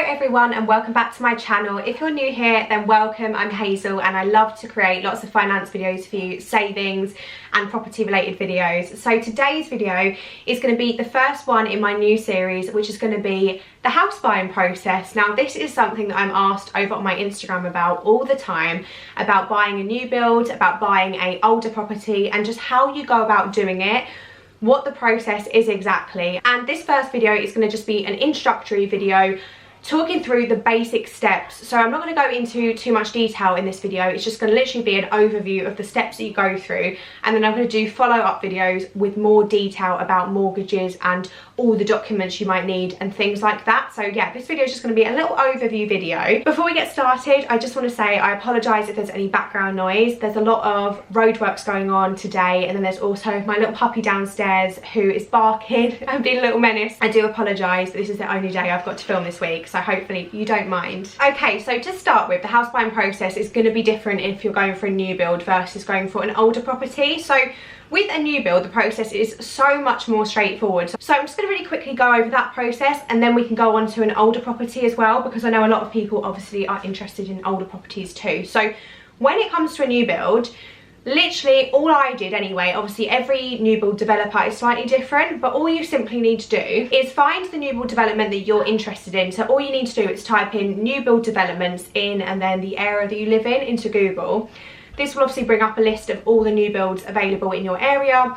everyone and welcome back to my channel. If you're new here, then welcome. I'm Hazel and I love to create lots of finance videos for you, savings and property related videos. So today's video is going to be the first one in my new series, which is going to be the house buying process. Now this is something that I'm asked over on my Instagram about all the time, about buying a new build, about buying an older property and just how you go about doing it, what the process is exactly. And this first video is going to just be an introductory video talking through the basic steps. So I'm not going to go into too much detail in this video. It's just going to literally be an overview of the steps that you go through, and then I'm going to do follow-up videos with more detail about mortgages and all the documents you might need and things like that. So yeah, this video is just going to be a little overview video. Before we get started, I just want to say I apologise if there's any background noise. There's a lot of roadworks going on today, and then there's also my little puppy downstairs who is barking and being a little menace. I do apologise, but this is the only day I've got to film this week, so hopefully you don't mind. Okay, so to start with, the house buying process is going to be different if you're going for a new build versus going for an older property. So with a new build, the process is so much more straightforward. So I'm just going to really quickly go over that process, and then we can go on to an older property as well, because I know a lot of people obviously are interested in older properties too. So when it comes to a new build, literally all I did anyway, obviously every new build developer is slightly different, but all you simply need to do is find the new build development that you're interested in. So all you need to do is type in new build developments in and then the area that you live in into Google. This will obviously bring up a list of all the new builds available in your area.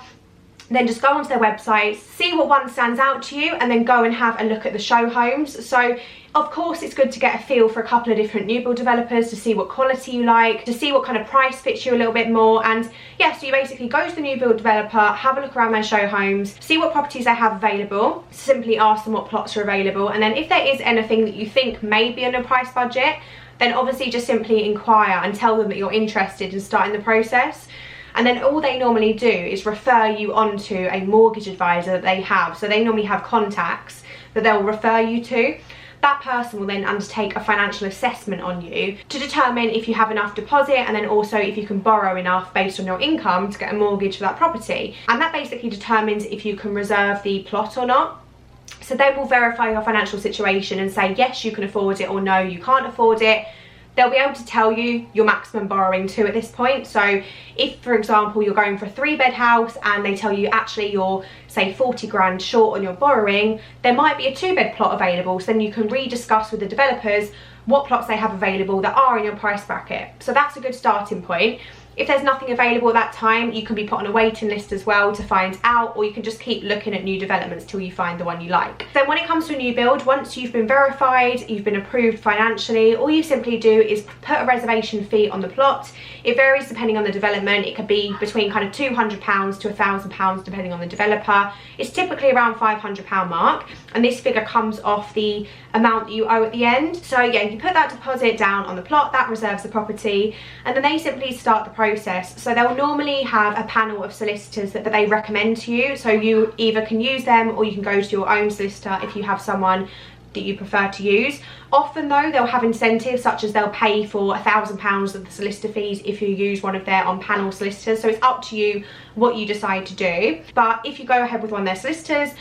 Then just go onto their website, see what one stands out to you, and then go and have a look at the show homes. So of course it's good to get a feel for a couple of different new build developers to see what quality you like, to see what kind of price fits you a little bit more. And yeah, so you basically go to the new build developer, have a look around their show homes, see what properties they have available, simply ask them what plots are available, and then if there is anything that you think may be on a price budget, then obviously just simply inquire and tell them that you're interested in starting the process. And then all they normally do is refer you onto a mortgage advisor that they have. So they normally have contacts that they'll refer you to. That person will then undertake a financial assessment on you to determine if you have enough deposit, and then also if you can borrow enough based on your income to get a mortgage for that property. And that basically determines if you can reserve the plot or not. So they will verify your financial situation and say yes, you can afford it, or no, you can't afford it. They'll be able to tell you your maximum borrowing too at this point. So if, for example, you're going for a 3-bed house and they tell you actually you're, say, 40 grand short on your borrowing, there might be a 2-bed plot available. So then you can rediscuss with the developers what plots they have available that are in your price bracket. So that's a good starting point. If there's nothing available at that time, you can be put on a waiting list as well to find out, or you can just keep looking at new developments till you find the one you like. Then when it comes to a new build, once you've been verified, you've been approved financially, all you simply do is put a reservation fee on the plot. It varies depending on the development. It could be between kind of £200 to £1,000 depending on the developer. It's typically around £500 mark, and this figure comes off the amount that you owe at the end. So yeah, you put that deposit down on the plot, that reserves the property, and then they simply start the process. So they'll normally have a panel of solicitors that they recommend to you. So you either can use them or you can go to your own solicitor if you have someone that you prefer to use. Often though, they'll have incentives such as they'll pay for £1,000 of the solicitor fees if you use one of their on-panel solicitors. So it's up to you what you decide to do. But if you go ahead with one of their solicitors,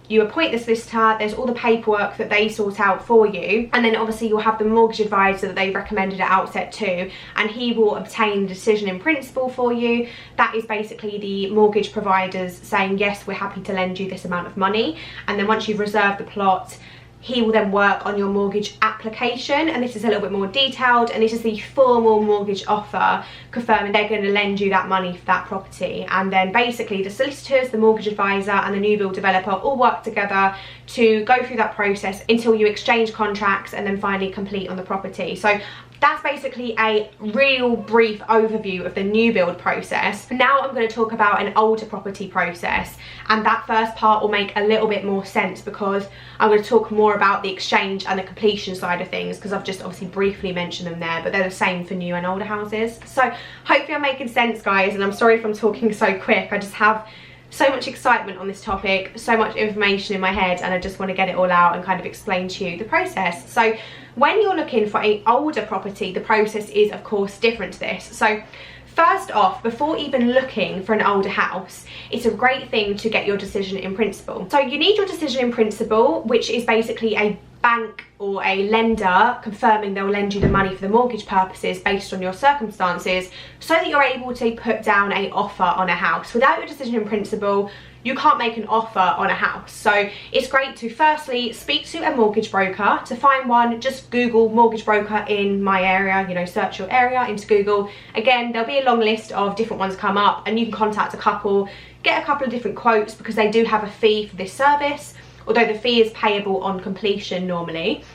you appoint the solicitor, there's all the paperwork that they sort out for you, and then obviously you'll have the mortgage advisor that they recommended at outset too, and he will obtain the decision in principle for you. That is basically the mortgage providers saying yes, we're happy to lend you this amount of money. And then once you've reserved the plot, he will then work on your mortgage application, and this is a little bit more detailed, and this is the formal mortgage offer confirming they're going to lend you that money for that property. And then basically the solicitors, the mortgage advisor and the new build developer all work together to go through that process until you exchange contracts and then finally complete on the property. So that's basically a real brief overview of the new build process. Now I'm going to talk about an older property process, and that first part will make a little bit more sense because I'm going to talk more about the exchange and the completion side of things, because I've just obviously briefly mentioned them there, but they're the same for new and older houses. So hopefully I'm making sense, guys, and I'm sorry if I'm talking so quick. I just have so much excitement on this topic, so much information in my head, and I just want to get it all out and kind of explain to you the process. So when you're looking for an older property, the process is of course different to this. So first off, before even looking for an older house, it's a great thing to get your decision in principle. So you need your decision in principle, which is basically a bank or a lender confirming they'll lend you the money for the mortgage purposes based on your circumstances, so that you're able to put down an offer on a house. Without your decision in principle, you can't make an offer on a house. So it's great to firstly speak to a mortgage broker. To find one, just Google mortgage broker in my area, you know, search your area into Google. Again, there'll be a long list of different ones come up, and you can contact a couple, get a couple of different quotes, because they do have a fee for this service, although the fee is payable on completion normally.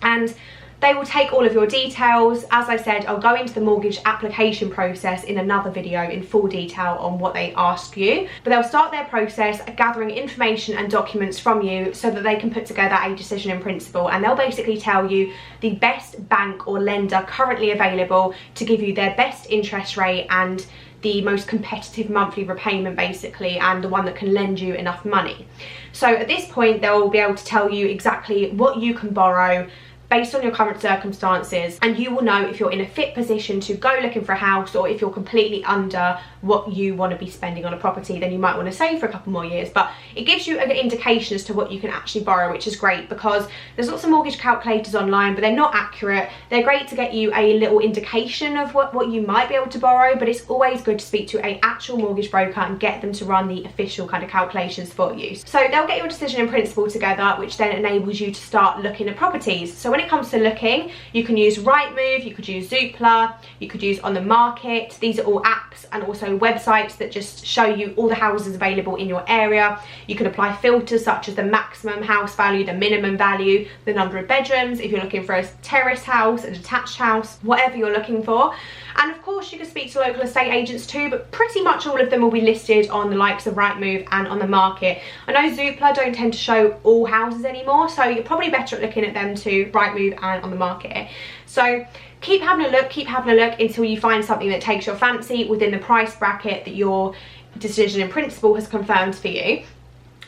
And they will take all of your details. As I said, I'll go into the mortgage application process in another video in full detail on what they ask you. But they'll start their process gathering information and documents from you so that they can put together a decision in principle. And they'll basically tell you the best bank or lender currently available to give you their best interest rate and the most competitive monthly repayment basically, and the one that can lend you enough money. So at this point, they'll be able to tell you exactly what you can borrow based on your current circumstances, and you will know if you're in a fit position to go looking for a house, or if you're completely under what you want to be spending on a property. Then you might want to save for a couple more years. But it gives you an indication as to what you can actually borrow, which is great, because there's lots of mortgage calculators online, but they're not accurate. They're great to get you a little indication of what you might be able to borrow, but it's always good to speak to an actual mortgage broker and get them to run the official kind of calculations for you. So they'll get your decision in principle together, which then enables you to start looking at properties. So when it comes to looking, you can use Rightmove, you could use Zoopla, you could use On the Market. These are all apps and also websites that just show you all the houses available in your area. You can apply filters such as the maximum house value, the minimum value, the number of bedrooms, if you're looking for a terrace house, a detached house, whatever you're looking for. And of course you can speak to local estate agents too, but pretty much all of them will be listed on the likes of Rightmove and On the Market. I know Zoopla don't tend to show all houses anymore, so you're probably better at looking at them too, Rightmove and On the Market. So keep having a look until you find something that takes your fancy within the price bracket that your decision in principle has confirmed for you.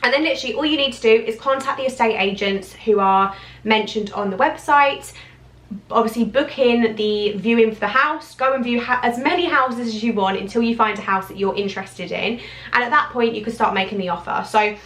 And then literally all you need to do is contact the estate agents who are mentioned on the website. Obviously book in the viewing for the house, go and view as many houses as you want until you find a house that you're interested in, and at that point you can start making the offer. So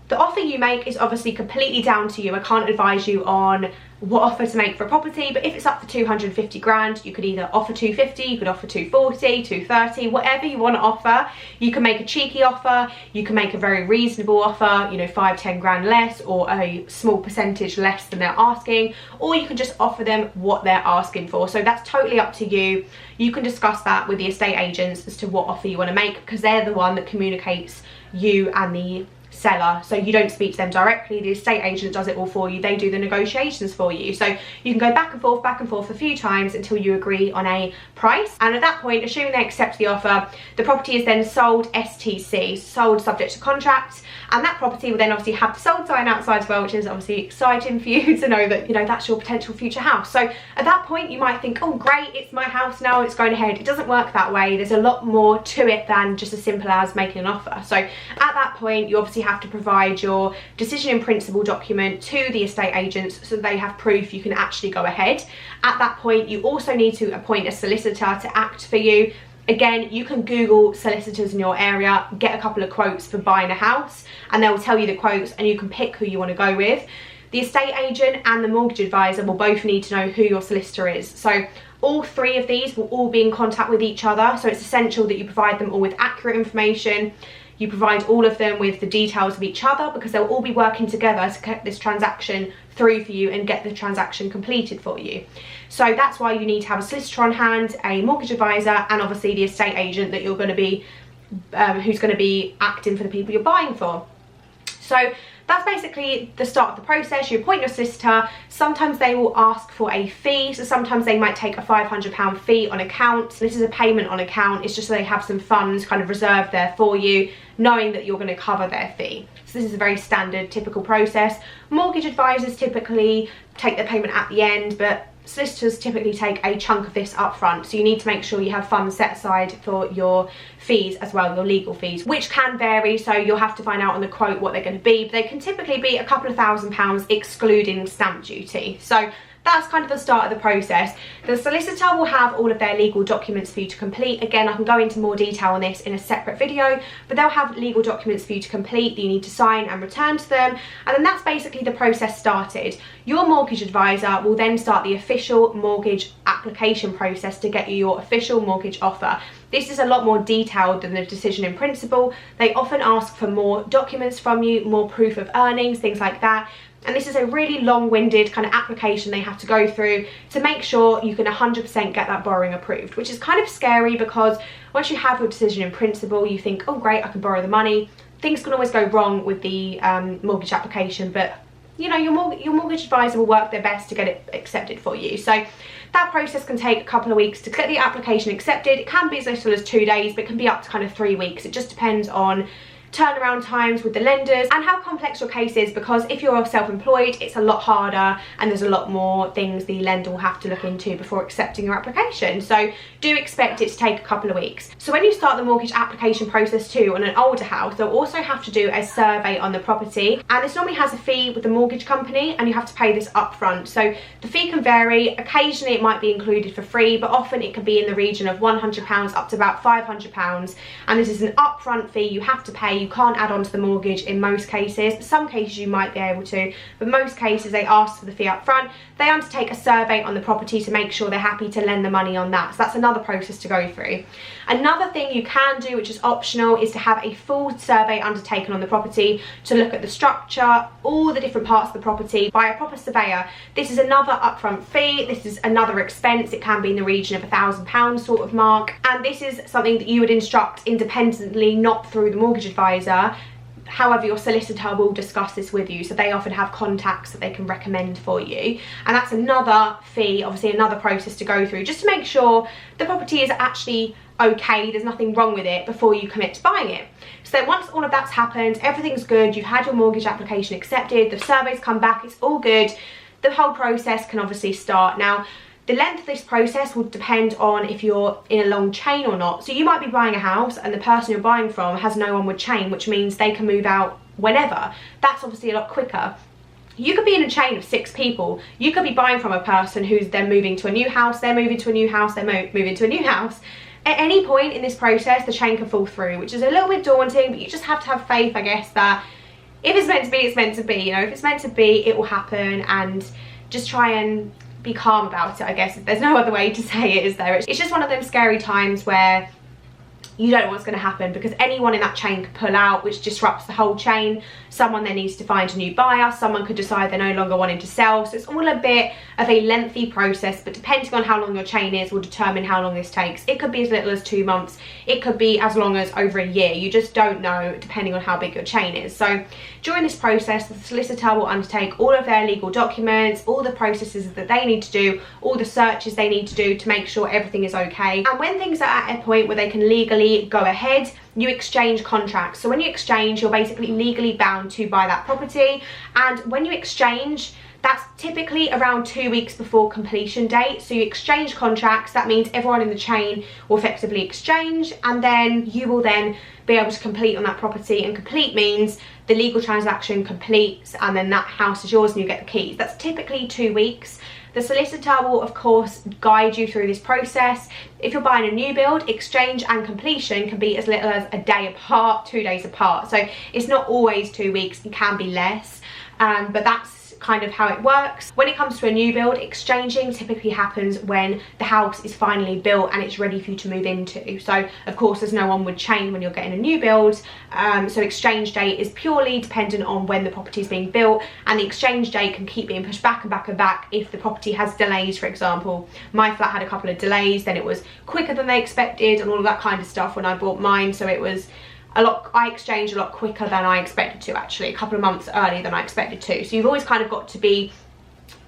the offer you make is obviously completely down to you. I can't advise you on what offer to make for a property, but if it's up for 250 grand, you could either offer 250, you could offer 240, 230, whatever you want to offer. You can make a cheeky offer, you can make a very reasonable offer, you know, 5-10 grand less, or a small percentage less than they're asking, or you can just offer them what they're asking for. So that's totally up to you. You can discuss that with the estate agents as to what offer you want to make, because they're the one that communicates you and the seller. So you don't speak to them directly, the estate agent does it all for you. They do the negotiations for you. So you can go back and forth a few times until you agree on a price. And at that point, assuming they accept the offer, the property is then sold STC, sold subject to contract. And that property will then obviously have the sold sign outside as well, which is obviously exciting for you to know that, you know, that's your potential future house. So at that point you might think, oh great, it's my house now, it's going ahead. It doesn't work that way. There's a lot more to it than just as simple as making an offer. So at that point you obviously have to provide your decision in principle document to the estate agents so they have proof you can actually go ahead. At that point you also need to appoint a solicitor to act for you. Again, you can Google solicitors in your area, get a couple of quotes for buying a house, and they'll tell you the quotes and you can pick who you want to go with. The estate agent and the mortgage advisor will both need to know who your solicitor is. So all three of these will all be in contact with each other, so it's essential that you provide them all with accurate information. You provide all of them with the details of each other, because they'll all be working together to get this transaction through for you and get the transaction completed for you. So that's why you need to have a solicitor on hand, a mortgage advisor, and obviously the estate agent that you're going to be, who's going to be acting for the people you're buying for. So that's basically the start of the process. You appoint your solicitor. Sometimes they will ask for a fee, so sometimes they might take a £500 fee on account. This is a payment on account. It's just so they have some funds kind of reserved there for you, knowing that you're going to cover their fee. So this is a very standard, typical process. Mortgage advisors typically take their payment at the end, but solicitors typically take a chunk of this up front, so you need to make sure you have funds set aside for your fees as well, your legal fees, which can vary, so you'll have to find out on the quote what they're going to be, but they can typically be a couple of £1,000s excluding stamp duty. So that's kind of the start of the process. The solicitor will have all of their legal documents for you to complete. Again, I can go into more detail on this in a separate video, but they'll have legal documents for you to complete that you need to sign and return to them, and then that's basically the process started. Your mortgage advisor will then start the official mortgage application process to get you your official mortgage offer. This is a lot more detailed than the decision in principle. They often ask for more documents from you, more proof of earnings, things like that. And this is a really long-winded kind of application they have to go through to make sure you can 100% get that borrowing approved, which is kind of scary because once you have your decision in principle, you think, oh great, I can borrow the money. Things can always go wrong with the mortgage application, but you know, your mortgage advisor will work their best to get it accepted for you. So that process can take a couple of weeks to get the application accepted. It can be as little as 2 days, but it can be up to kind of 3 weeks. It just depends on turnaround times with the lenders and how complex your case is, because if you're self-employed it's a lot harder and there's a lot more things the lender will have to look into before accepting your application. So do expect it to take a couple of weeks. So when you start the mortgage application process too on an older house, they'll also have to do a survey on the property, and this normally has a fee with the mortgage company and you have to pay this upfront. So the fee can vary. Occasionally it might be included for free, but often it can be in the region of £100 up to about £500, and this is an upfront fee you have to pay. You can't add on to the mortgage in most cases. Some cases you might be able to, but most cases they ask for the fee up front. They undertake a survey on the property to make sure they're happy to lend the money on that. So that's another process to go through. Another thing you can do, which is optional, is to have a full survey undertaken on the property to look at the structure, all the different parts of the property by a proper surveyor. This is another upfront fee. This is another expense. It can be in the region of £1,000 sort of mark, and this is something that you would instruct independently, not through the mortgage advisor. However, your solicitor will discuss this with you, so they often have contacts that they can recommend for you, and that's another fee, obviously another process to go through just to make sure the property is actually okay, there's nothing wrong with it before you commit to buying it. So then once all of that's happened, everything's good, you've had your mortgage application accepted, the survey's come back, it's all good, the whole process can obviously start. Now the length of this process will depend on if you're in a long chain or not. So you might be buying a house and the person you're buying from has no onward chain, which means they can move out whenever. That's obviously a lot quicker. You could be in a chain of 6 people. You could be buying from a person who's then moving to a new house, they're moving to a new house, they're moving to a new house. At any point in this process, the chain can fall through, which is a little bit daunting, but you just have to have faith, I guess, that if it's meant to be, it's meant to be. You know, if it's meant to be, it will happen, and just try and be calm about it, I guess. There's no other way to say it, is there? It's just one of those scary times where you don't know what's going to happen, because anyone in that chain could pull out, which disrupts the whole chain. Someone then needs to find a new buyer, someone could decide they're no longer wanting to sell. So it's all a bit of a lengthy process, but depending on how long your chain is will determine how long this takes. It could be as little as 2 months, it could be as long as over a year. You just don't know depending on how big your chain is. So during this process, the solicitor will undertake all of their legal documents, all the processes that they need to do, all the searches they need to do to make sure everything is okay. And when things are at a point where they can legally go ahead, you exchange contracts. So when you exchange, you're basically legally bound to buy that property, and when you exchange, that's typically around 2 weeks before completion date. So you exchange contracts, that means everyone in the chain will effectively exchange, and then you will then be able to complete on that property, and complete means the legal transaction completes and then that house is yours and you get the keys. That's typically 2 weeks. The solicitor will of course guide you through this process. If you're buying a new build, exchange and completion can be as little as a day apart, 2 days apart. So it's not always 2 weeks, it can be less, but that's kind of how it works. When it comes to a new build, exchanging typically happens when the house is finally built and it's ready for you to move into. So of course there's no onward chain when you're getting a new build, so exchange date is purely dependent on when the property is being built, and the exchange date can keep being pushed back and back and back if the property has delays. For example, my flat had a couple of delays, then it was quicker than they expected and all of that kind of stuff when I bought mine, so it was I exchanged a lot quicker than I expected to, actually, a couple of months earlier than I expected to. So you've always kind of got to be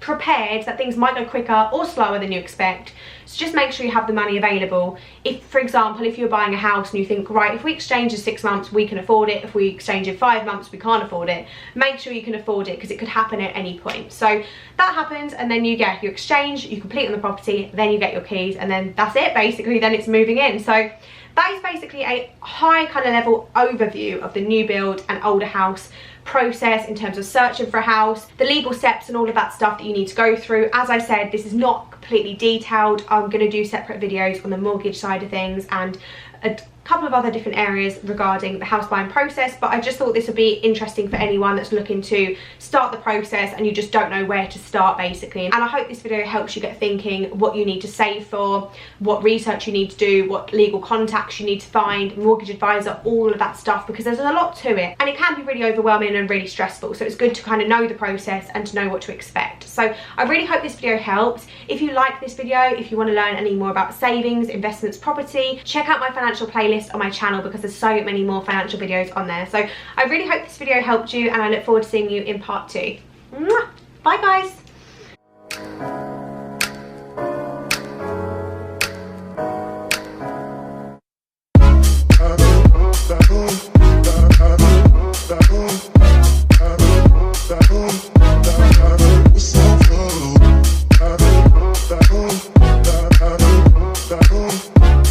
prepared that things might go quicker or slower than you expect. So just make sure you have the money available. If, for example, if you're buying a house and you think, right, if we exchange in 6 months, we can afford it. If we exchange in 5 months, we can't afford it. Make sure you can afford it, because it could happen at any point. So that happens, and then you exchange, you complete on the property, then you get your keys, and then that's it, basically. Then it's moving in. So that is basically a high kind of level overview of the new build and older house process in terms of searching for a house, the legal steps and all of that stuff that you need to go through. As I said, this is not completely detailed. I'm going to do separate videos on the mortgage side of things and a couple of other different areas regarding the house buying process, but I just thought this would be interesting for anyone that's looking to start the process and you just don't know where to start basically. And I hope this video helps you get thinking what you need to save for, what research you need to do, what legal contacts you need to find, mortgage advisor, all of that stuff, because there's a lot to it and it can be really overwhelming and really stressful, so it's good to kind of know the process and to know what to expect. So I really hope this video helps. If you like this video, if you want to learn any more about savings, investments, property, check out my financial playlist on my channel because there's so many more financial videos on there. So I really hope this video helped you and I look forward to seeing you in part 2. Bye guys.